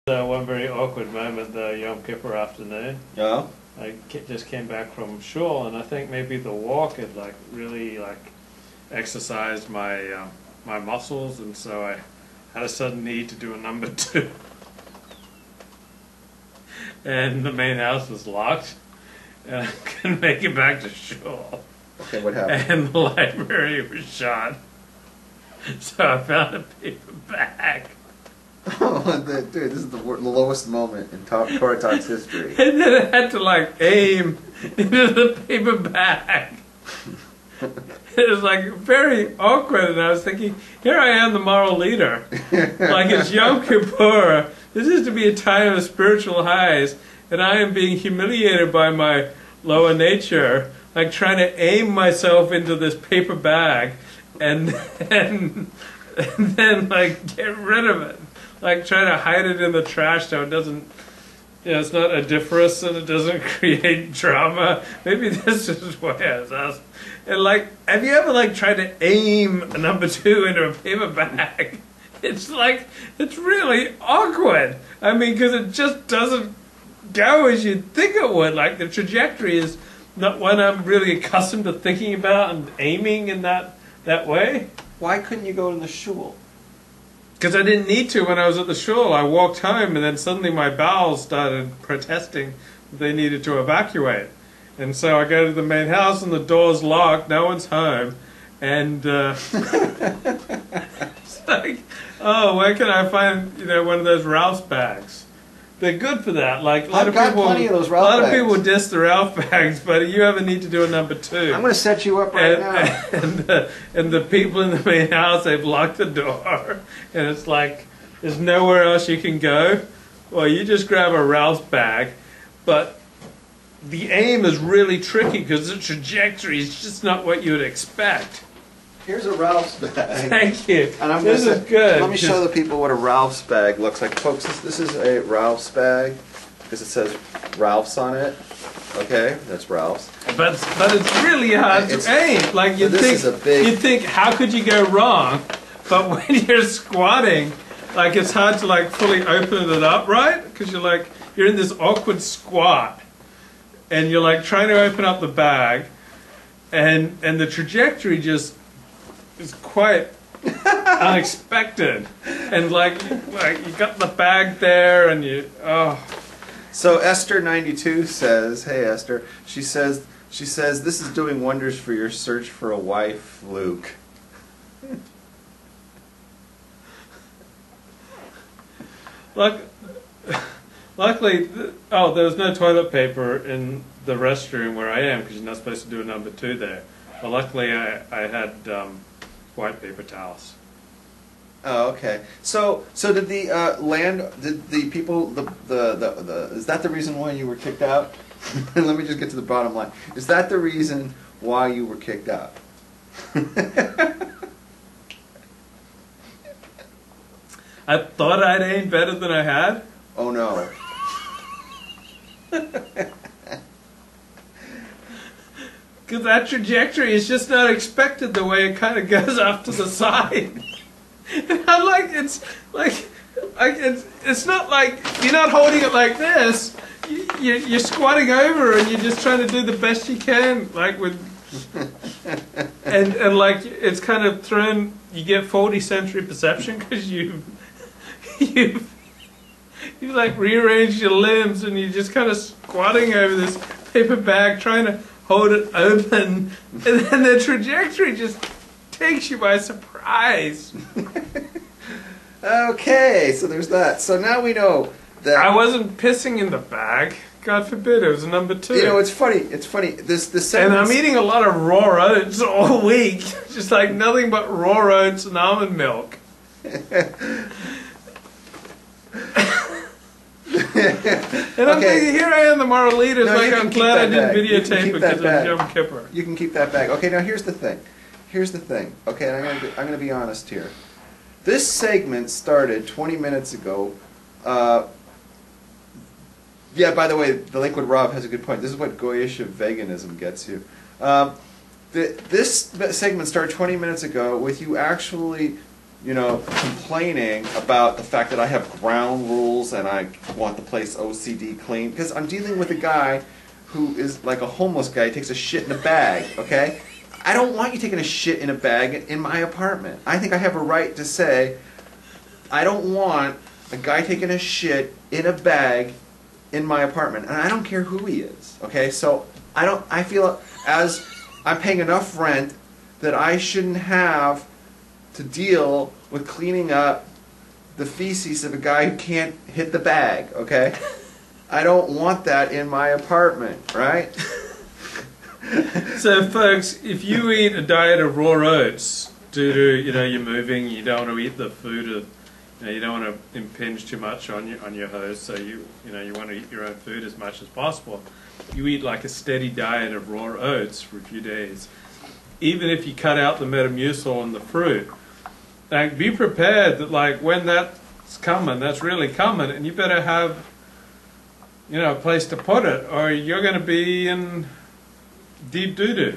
One very awkward moment, the Yom Kippur afternoon. Oh? Just came back from shul, and I think maybe the walk had really exercised my my muscles, and so I had a sudden need to do a number 2. And the main house was locked, and I couldn't make it back to shul. Okay, what happened? And the library was shut, so I found a paper bag. Oh, dude, this is the lowest moment in Torah Talk's history. And then I had to aim into the paper bag. It was very awkward, and I was thinking, here I am, the moral leader. It's Yom Kippur. This is to be a time of spiritual highs, and I am being humiliated by my lower nature, trying to aim myself into this paper bag, and then get rid of it. Trying to hide it in the trash so it doesn't, it's not odoriferous and it doesn't create drama. Maybe this is why I was asked. And have you ever tried to aim a number 2 into a paper bag? It's it's really awkward. I mean, because it just doesn't go as you'd think it would. The trajectory is not one I'm really accustomed to thinking about and aiming in that way. Why couldn't you go to the shul? Because I didn't need to when I was at the shul. I walked home, and then suddenly my bowels started protesting that they needed to evacuate. And so I go to the main house, and the door's locked, no one's home, and it's oh, where can I find one of those Ralph's bags? They're good for that. A lot I've of got people, plenty of those Ralph a lot bags. of people diss the Ralph bags, but you ever need to do a number 2. I'm going to set you up right now. And the people in the main house, they've locked the door, and it's there's nowhere else you can go. Well, you just grab a Ralph's bag, but the aim is really tricky because the trajectory is just not what you would expect. Here's a Ralph's bag. Thank you. And this is good. Let me show the people what a Ralph's bag looks like. Folks, this is a Ralph's bag because it says Ralph's on it. Okay, that's Ralph's. But it's really hard to aim. You think, how could you go wrong? But when you're squatting, it's hard to fully open it up, right? Because you're in this awkward squat, and you're trying to open up the bag, and the trajectory just is quite unexpected, and you got the bag there, and So Esther 92 says, hey Esther, she says this is doing wonders for your search for a wife, Luke. Luckily, there was no toilet paper in the restroom where I am because you're not supposed to do a number 2 there. But luckily, I had white paper towels. Oh, okay. So did the people, is that the reason why you were kicked out? Let me just get to the bottom line. Is that the reason why you were kicked out? I thought I'd aimed better than I had. Oh no. Because that trajectory is just not expected the way it kind of goes off to the side. And I'm it's not you're not holding it like this. You're squatting over and you're just trying to do the best you can, and it's kind of thrown. You get 40th century perception because you've rearranged your limbs and you're just kind of squatting over this paper bag trying to hold it open, and then the trajectory just takes you by surprise. Okay, so there's that. So now we know that I wasn't pissing in the bag. God forbid, it was a number 2. It's funny. It's funny. And I'm eating a lot of raw oats all week, just nothing but raw oats and almond milk. And I'm thinking, here I am, the moral leader. I'm glad I didn't videotape because it was Yom Kippur. You can keep that bag. Okay, now here's the thing. Okay, and I'm going to be honest here. This segment started 20 minutes ago. Yeah, by the way, the Liquid Rob has a good point. This is what Goyish of veganism gets you. This segment started 20 minutes ago with you actually you know, complaining about the fact that I have ground rules and I want the place OCD clean, because I'm dealing with a guy who is like a homeless guy, takes a shit in a bag, okay? I don't want you taking a shit in a bag in my apartment. I think I have a right to say, I don't want a guy taking a shit in a bag in my apartment, and I don't care who he is, okay? So I feel as I'm paying enough rent that I shouldn't have to deal with cleaning up the feces of a guy who can't hit the bag, okay? I don't want that in my apartment, right? So, folks, if you eat a diet of raw oats due to, you know, you're moving, you don't want to eat the food, or, you know, you don't want to impinge too much on your host, so you know, you want to eat your own food as much as possible. You eat like a steady diet of raw oats for a few days. Even if you cut out the Metamucil and the fruit, like, be prepared that, like, when that's coming, that's really coming, and you better have, you know, a place to put it, or you're going to be in deep doo-doo.